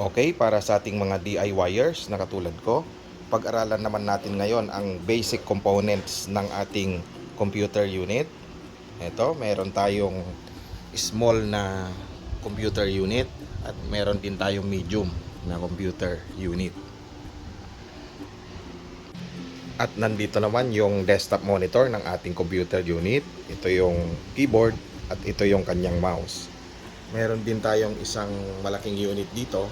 Okay, para sa ating mga DIYers na katulad ko, pag-aralan naman natin ngayon ang basic components ng ating computer unit. Ito, meron tayong small na computer unit at meron din tayong medium na computer unit. At nandito naman yung desktop monitor ng ating computer unit. Ito yung keyboard at ito yung kanyang mouse. Meron din tayong isang malaking unit dito.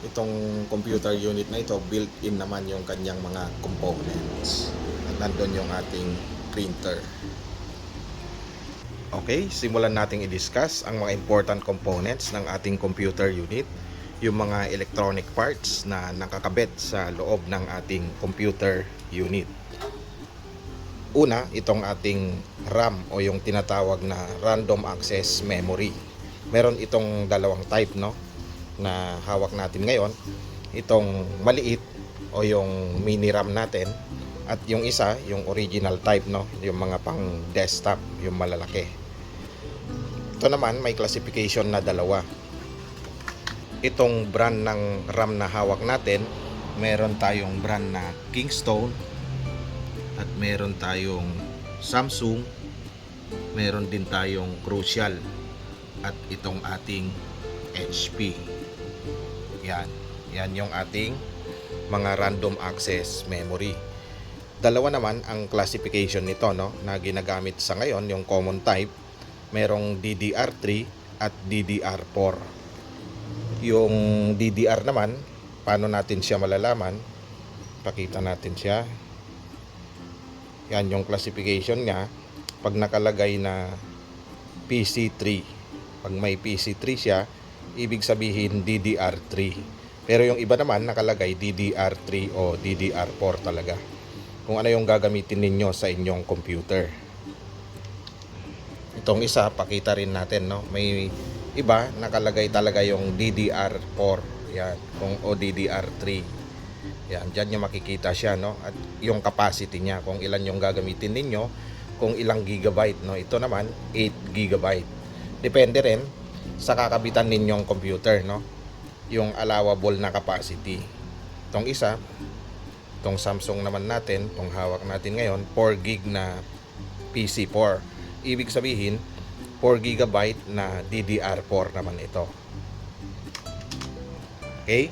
Itong computer unit na ito, built-in naman yung kanyang mga components. At nandun yung ating printer. Okay, simulan nating i-discuss ang mga important components ng ating computer unit. Yung mga electronic parts na nakakabit sa loob ng ating computer unit. Una, itong ating RAM o yung tinatawag na random access memory. Meron itong dalawang type, no, na hawak natin ngayon. Itong maliit o yung mini RAM natin, at yung isa, yung original type, no, yung mga pang desktop, yung malalaki. Ito naman may classification na dalawa. Itong brand ng RAM na hawak natin, meron tayong brand na Kingston at meron tayong Samsung, meron din tayong Crucial at itong ating HP. Yan yung ating mga random access memory. Dalawa naman ang classification nito, no, na ginagamit sa ngayon, yung common type. Merong DDR3 at DDR4. Yung DDR naman, paano natin siya malalaman? Pakita natin siya. Yan yung classification niya. Pag nakalagay na PC3, pag may PC3 siya, ibig sabihin DDR3. Pero yung iba naman nakalagay DDR3 o DDR4 talaga. Kung ano yung gagamitin ninyo sa inyong computer. Itong isa, pakita rin natin, no? May iba nakalagay talaga yung DDR4, yan, o DDR3. Yan, diyan niyo makikita siya, no? At yung capacity niya, kung ilan yung gagamitin ninyo, kung ilang gigabyte, no? Ito naman 8 gigabyte. Depende rin sa kakabitan ninyong computer, no, yung allowable na capacity. Itong isa, itong Samsung naman natin, itong hawak natin ngayon, 4 gig na PC4. Ibig sabihin 4 gigabyte na DDR4 naman ito. Okay?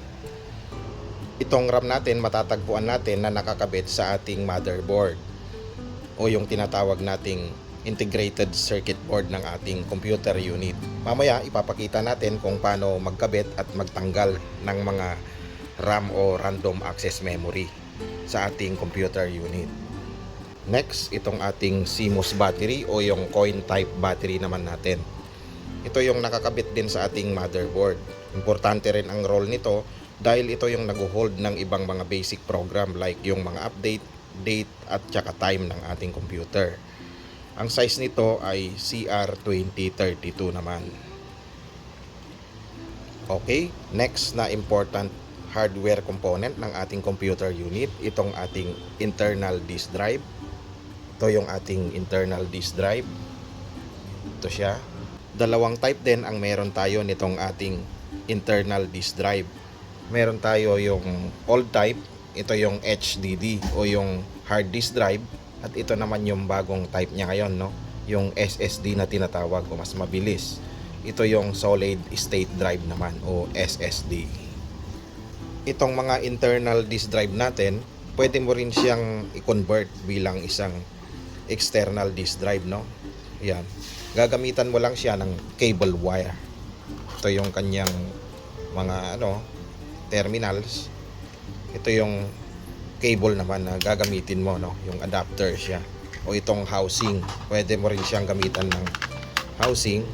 Itong RAM natin, matatagpuan natin na nakakabit sa ating motherboard o yung tinatawag nating integrated circuit board ng ating computer unit. Mamaya ipapakita natin kung paano magkabit at magtanggal ng mga RAM o random access memory sa ating computer unit. Next, itong ating CMOS battery o yung coin type battery naman natin. Ito yung nakakabit din sa ating motherboard. Importante rin ang role nito dahil ito yung nag-hold ng ibang mga basic program like yung mga update, date at saka time ng ating computer. Ang size nito ay CR2032 naman. Okay, next na important hardware component ng ating computer unit, itong ating internal disk drive. Ito yung ating internal disk drive. Ito siya. Dalawang type din ang meron tayo nitong ating internal disk drive. Meron tayo yung old type, ito yung HDD o yung hard disk drive. At ito naman yung bagong type niya ngayon, no? Yung SSD na tinatawag o mas mabilis. Ito yung solid state drive naman o SSD. Itong mga internal disk drive natin, pwede mo rin siyang i-convert bilang isang external disk drive, no? Yan. Gagamitan mo lang siya ng cable wire. Ito yung kanyang mga terminals. Ito yung cable naman na gagamitin mo, no, yung adapter siya o itong housing, pwede mo rin siyang gamitan ng housing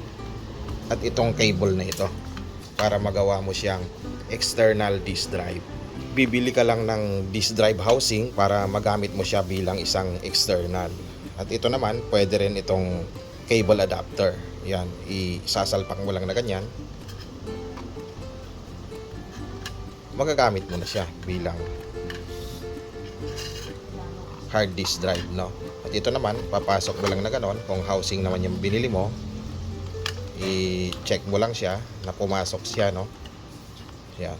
at itong cable na ito para magawa mo siyang external disk drive. Bibili ka lang ng disk drive housing para magamit mo siya bilang isang external. At ito naman, pwede rin itong cable adapter. Yan, isasalpak mo lang na ganyan, magagamit mo na siya bilang hard disk drive, no? At ito naman, papasok mo lang na ganon. Kung housing naman yung binili mo, i-check mo lang siya na pumasok siya, no? Yan.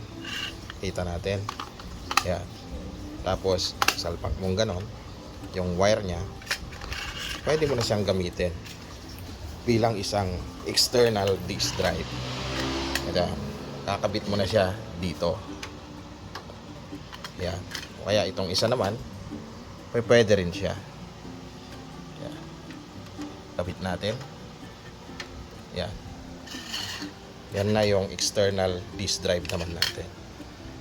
Kita natin. Yan. Tapos, salpak mong ganon, yung wire nya, pwede mo na siyang gamitin bilang isang external disk drive. Ito, kakabit mo na siya dito. Yan. Kaya itong isa naman, pwede rin siya. Yan. Kabit natin. Yan. Yan na yung external disk drive naman natin.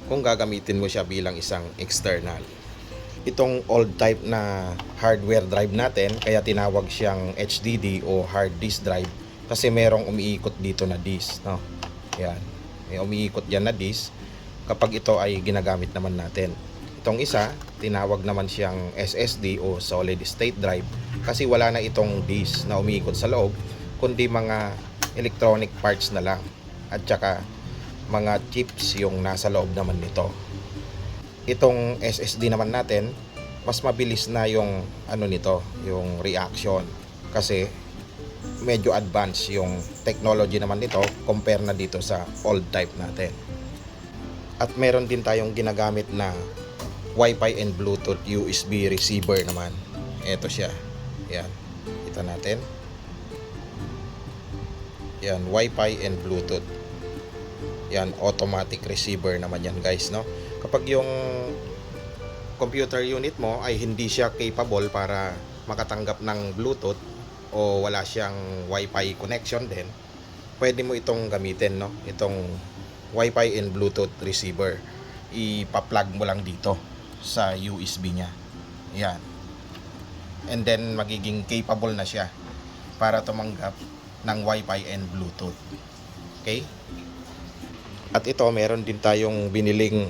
Kung gagamitin mo siya bilang isang external. Itong old type na hardware drive natin, kaya tinawag siyang HDD o hard disk drive, kasi merong umiikot dito na disk, no? Yan. May umiikot diyan na disk kapag ito ay ginagamit naman natin. Itong isa, tinawag naman siyang SSD o solid state drive, kasi wala na itong disk na umiikot sa loob, kundi mga electronic parts na lang at saka mga chips yung nasa loob naman nito. Itong SSD naman natin, mas mabilis na yung ano nito, yung reaction, kasi medyo advanced yung technology naman nito compare na dito sa old type natin. At meron din tayong ginagamit na Wi-Fi and Bluetooth USB receiver naman. Ito siya. Yan. Kita natin. Yan, Wi-Fi and Bluetooth. Yan, automatic receiver naman yan, guys, no? Kapag yung computer unit mo ay hindi siya capable para makatanggap ng Bluetooth o wala siyang Wi-Fi connection din, pwede mo itong gamitin, no? Itong Wi-Fi and Bluetooth receiver. Ipa-plug mo lang dito sa USB niya. Yan. And then magiging capable na siya para tumanggap ng Wi-Fi and Bluetooth. Okay? At ito, meron din tayong biniling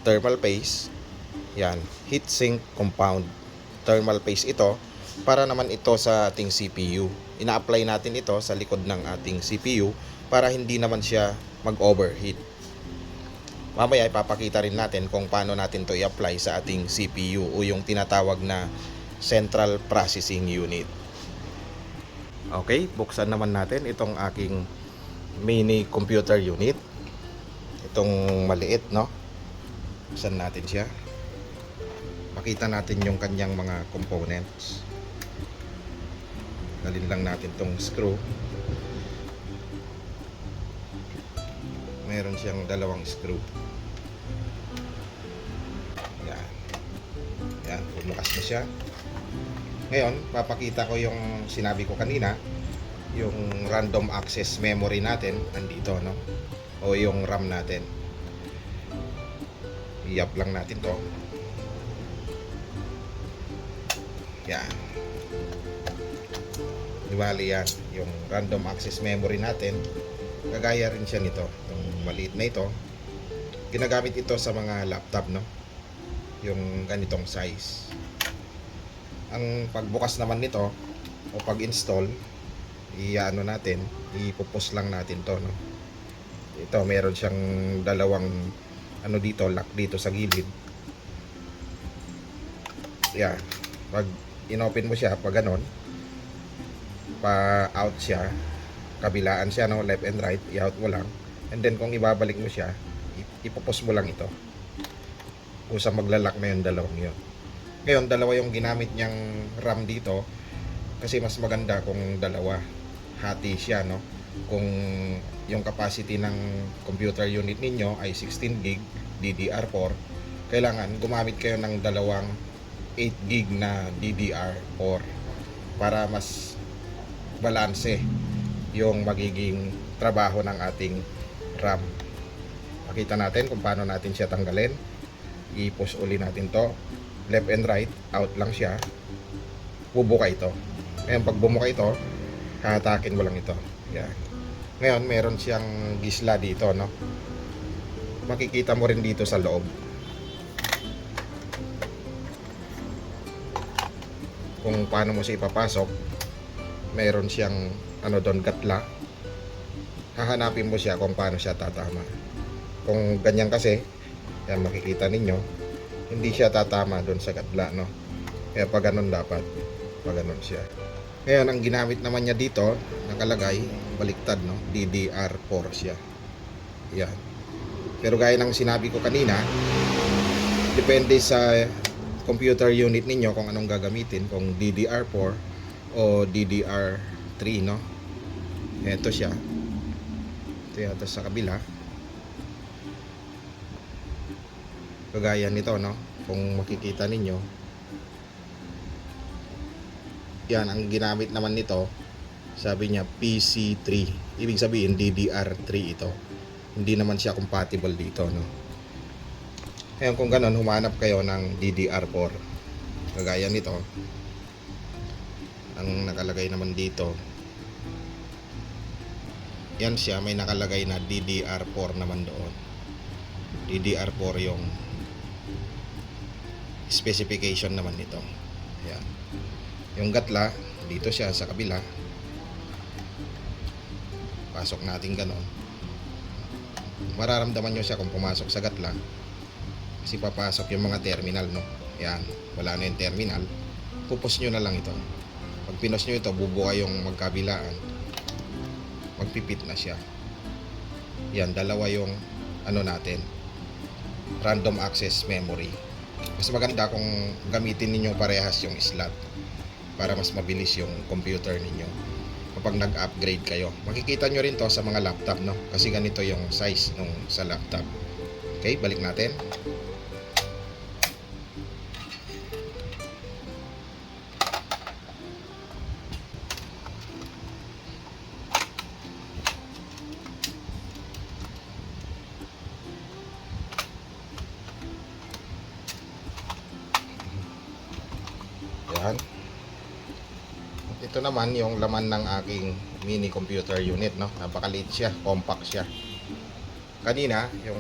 thermal paste. Yan, heatsink compound thermal paste ito, para naman ito sa ating CPU. Ina-apply natin ito sa likod ng ating CPU para hindi naman siya mag-overheat. Mamaya ipapakita rin natin kung paano natin to i-apply sa ating CPU o yung tinatawag na Central Processing Unit. Okay, buksan naman natin itong aking mini computer unit. Itong maliit, no? Buksan natin siya. Makita natin yung kanyang mga components. Dalhin lang natin tong screw. Meron siyang dalawang screw. Yan. Yan, bumukas na siya. Ngayon, papakita ko yung sinabi ko kanina, yung random access memory natin nandito, no? O yung RAM natin. I-up lang natin to. Yan. Diwali yan, yung random access memory natin. Kagaya rin siya nito, yung maliit na ito. Ginagamit ito sa mga laptop, no? Yung ganitong size. Ang pagbukas naman nito o pag-install, i-ano natin, ipupus lang natin to, no? Ito, meron siyang dalawang ano dito, lock dito sa gilid. Yan. Pag inopen mo siya, pag ganon, pa out siya, kabilaan siya, no? Left and right, i-out mo lang. And then kung ibabalik mo siya, ipupus mo lang ito. Kusa maglalak na yung dalawang yun. Ngayon, dalawa yung ginamit niyang RAM dito, kasi mas maganda kung dalawa. Hati siya, no? Kung yung capacity ng computer unit ninyo ay 16 gig DDR4, kailangan gumamit kayo ng dalawang 8 gig na DDR4 para mas balanse yung magiging trabaho ng ating RAM. Pakita natin kung paano natin siya tanggalin. I-push uli natin to, left and right, out lang siya. Bubuka ito. Ngayon, pag bumuka ito, hahatakin mo lang ito. Yan. Ngayon, meron siyang gisla dito, no? Makikita mo rin dito sa loob. Kung paano mo siya ipapasok, meron siyang ano doon, gatla. Hahanapin mo siya kung paano siya tatama. Kung ganyan kasi, yan makikita ninyo, hindi siya tatama doon sa gatla, no? Kaya pag ganun dapat, pag ganun siya. Ngayon, ang ginamit naman niya dito, nakalagay, baliktad, no? DDR4 siya. Yan. Pero gaya ng sinabi ko kanina, depende sa computer unit ninyo kung anong gagamitin, kung DDR4 o DDR3, no? Ito siya. Ito yata sa kabila. Kagaya nito, no? Kung makikita ninyo, yan ang ginamit naman nito. Sabi niya PC3, ibig sabihin DDR3 ito. Hindi naman siya compatible dito, no? Ngayon kung ganon, humanap kayo ng DDR4 kagaya nito. Ang nakalagay naman dito, yan siya, may nakalagay na DDR4 naman doon. DDR4 yung specification naman nito. Ayan. Yung gatla, dito siya sa kabila. Pasok natin ganon. Mararamdaman nyo siya kung pumasok sa gatla. Kasi papasok yung mga terminal, no? Yan, wala na yung terminal. Pupos nyo na lang ito. Pag pinos nyo ito, bubuka yung magkabilaan. Magpipit na siya. Yan, dalawa yung ano natin, random access memory. Mas maganda kung gamitin ninyo parehas yung slot para mas mabilis yung computer ninyo kapag nag-upgrade kayo. Makikita nyo rin to sa mga laptop, no? Kasi ganito yung size nung sa laptop. Okay, balik natin. Yan. Ito naman yung laman ng aking mini computer unit, no? Napakaliit siya, compact siya. Kanina, yung